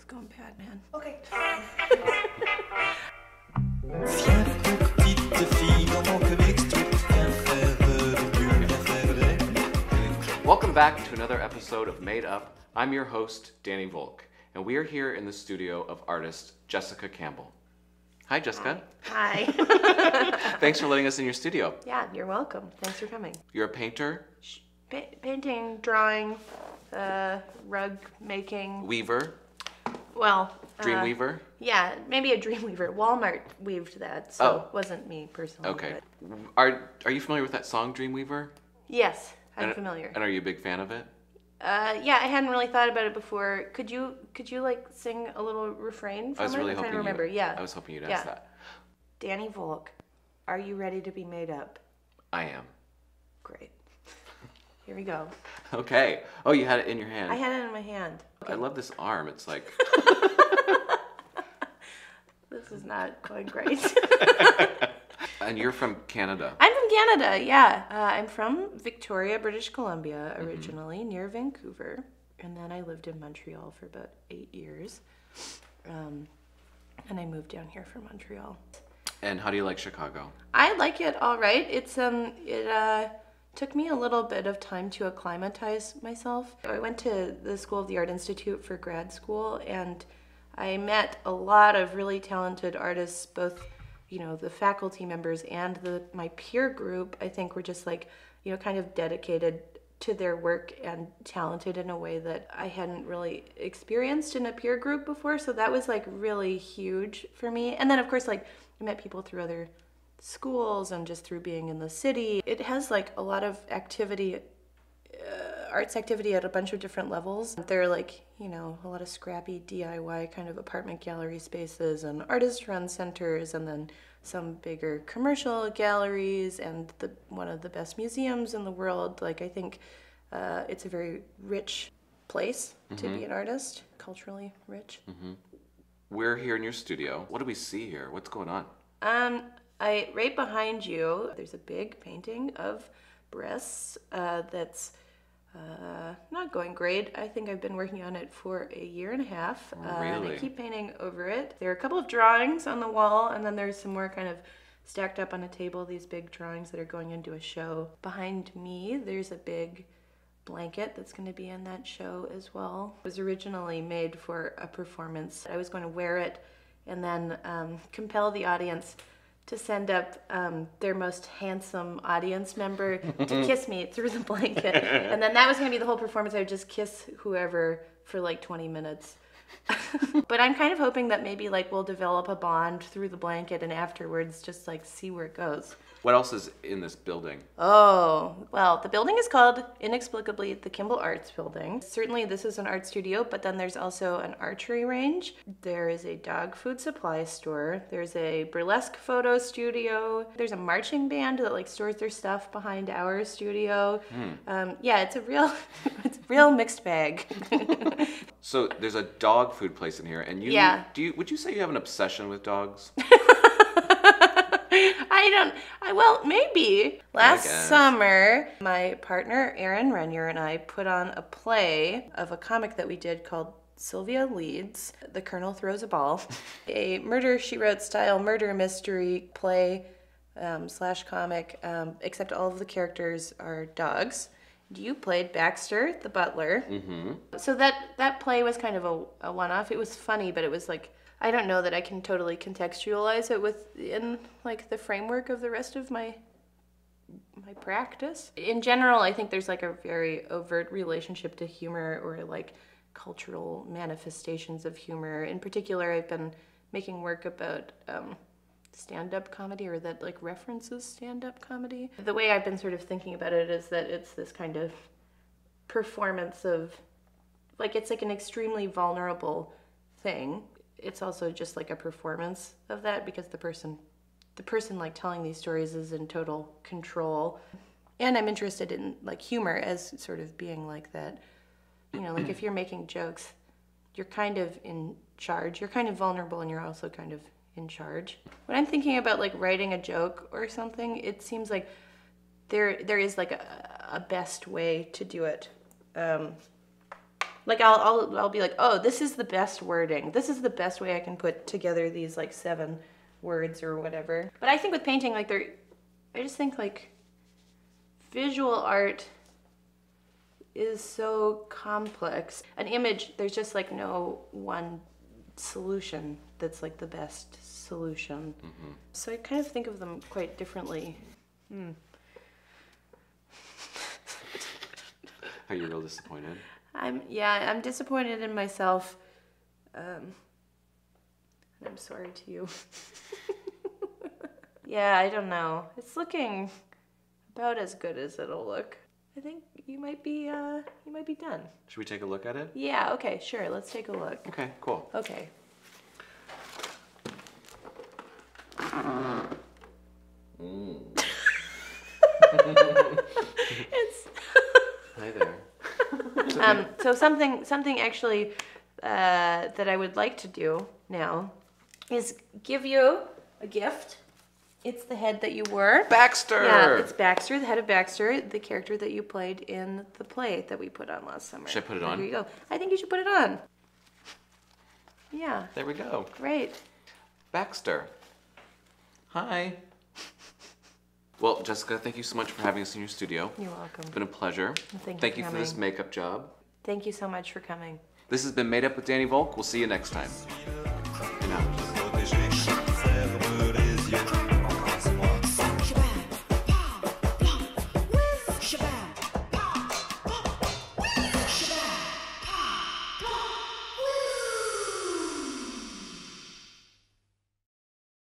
going bad, man. Okay. Welcome back to another episode of Made Up. I'm your host, Danny Volk, and we are here in the studio of artist Jessica Campbell. Hi, Jessica. Hi. Thanks for letting us in your studio. Yeah, you're welcome. Thanks for coming. You're a painter, Painting, drawing, rug making. weaver, Well, dream weaver. Yeah, maybe a dream weaver. Walmart weaved that, so it wasn't me personally. Okay. But Are you familiar with that song, Dream Weaver? yes, I'm familiar. And are you a big fan of it? Yeah, I hadn't really thought about it before. Could you like sing a little refrain from I was really it? I'm hoping trying to remember. Yeah. I was hoping you'd ask that. Danny Volk, are you ready to be made up? I am. Great. Here we go. Okay. Oh, you had it in your hand. I had it in my hand. I love this arm. It's like... This is not going great. And you're from Canada. I'm from Canada, yeah. I'm from Victoria, British Columbia, originally, near Vancouver. And then I lived in Montreal for about 8 years. And I moved down here from Montreal. And how do you like Chicago? I like it all right. It took me a little bit of time to acclimatize myself. I went to the School of the Art Institute for grad school, and I met a lot of really talented artists, both the faculty members and my peer group. I think were just kind of dedicated to their work and talented in a way that I hadn't really experienced in a peer group before. So that was really huge for me. And then of course I met people through other schools and just through being in the city. It has a lot of activity, arts activity at a bunch of different levels. There are a lot of scrappy DIY kind of apartment gallery spaces and artist-run centers, and then some bigger commercial galleries, and one of the best museums in the world. I think it's a very rich place to be an artist, culturally rich. We're here in your studio. What do we see here? What's going on? Right behind you, there's a big painting of breasts that's not going great. I think I've been working on it for a year and a half. Really? And I keep painting over it. There are a couple of drawings on the wall, and then there's some more kind of stacked up on a table, these big drawings that are going into a show. Behind me, there's a big blanket that's going to be in that show as well. It was originally made for a performance. I was going to wear it and then compel the audience to send up their most handsome audience member to kiss me through the blanket. And then that was going to be the whole performance. I would just kiss whoever for 20 minutes. But I'm kind of hoping that maybe we'll develop a bond through the blanket, and afterwards just see where it goes. What else is in this building? Oh, well, the building is called, inexplicably, the Kimball Arts Building. Certainly this is an art studio, but then there's also an archery range. There is a dog food supply store. There's a burlesque photo studio. There's a marching band that stores their stuff behind our studio. Yeah, it's a real mixed bag. So there's a dog food place in here, and would you say you have an obsession with dogs? Well, maybe. Last summer, my partner, Erin Renier, and I put on a play of a comic that we did called Sylvia Leads, The Colonel Throws a Ball, a murder, she wrote style murder mystery play / comic, except all of the characters are dogs. You played Baxter, the butler. So that play was kind of a one-off. It was funny, but it was I don't know that I can totally contextualize it within the framework of the rest of my practice. In general, I think there's a very overt relationship to humor, or cultural manifestations of humor. In particular, I've been making work about stand-up comedy, or that references stand-up comedy. The way I've been sort of thinking about it is that it's this kind of performance of it's an extremely vulnerable thing. It's also just a performance of that, because the person telling these stories is in total control. And I'm interested in humor as sort of being that. If you're making jokes, you're kind of in charge. You're kind of vulnerable, and you're also kind of in charge. When I'm thinking about writing a joke or something, it seems there is a best way to do it. Like I'll be like, oh, this is the best wording. This is the best way I can put together these like 7 words or whatever. But I think with painting, like I just think like visual art is so complex. An image, there's just like no one solution that's like the best solution. Mm-hmm. So I kind of think of them quite differently. Are you real disappointed? I'm disappointed in myself. And I'm sorry to you. Yeah, I don't know. It's looking about as good as it'll look. I think you might be done. Should we take a look at it? Yeah, okay, sure. Let's take a look. Okay, cool. Okay. It's Hi there. so something actually that I would like to do now is give you a gift. It's the head that you were. Baxter! Yeah, it's Baxter, the head of Baxter, the character that you played in the play that we put on last summer. Should I put it on? There you go. I think you should put it on. Yeah. There we go. Great. Baxter. Hi. Well, Jessica, thank you so much for having us in your studio. You're welcome. It's been a pleasure. Thank you for this makeup job. Thank you so much for coming. This has been Made Up with Danny Volk. We'll see you next time.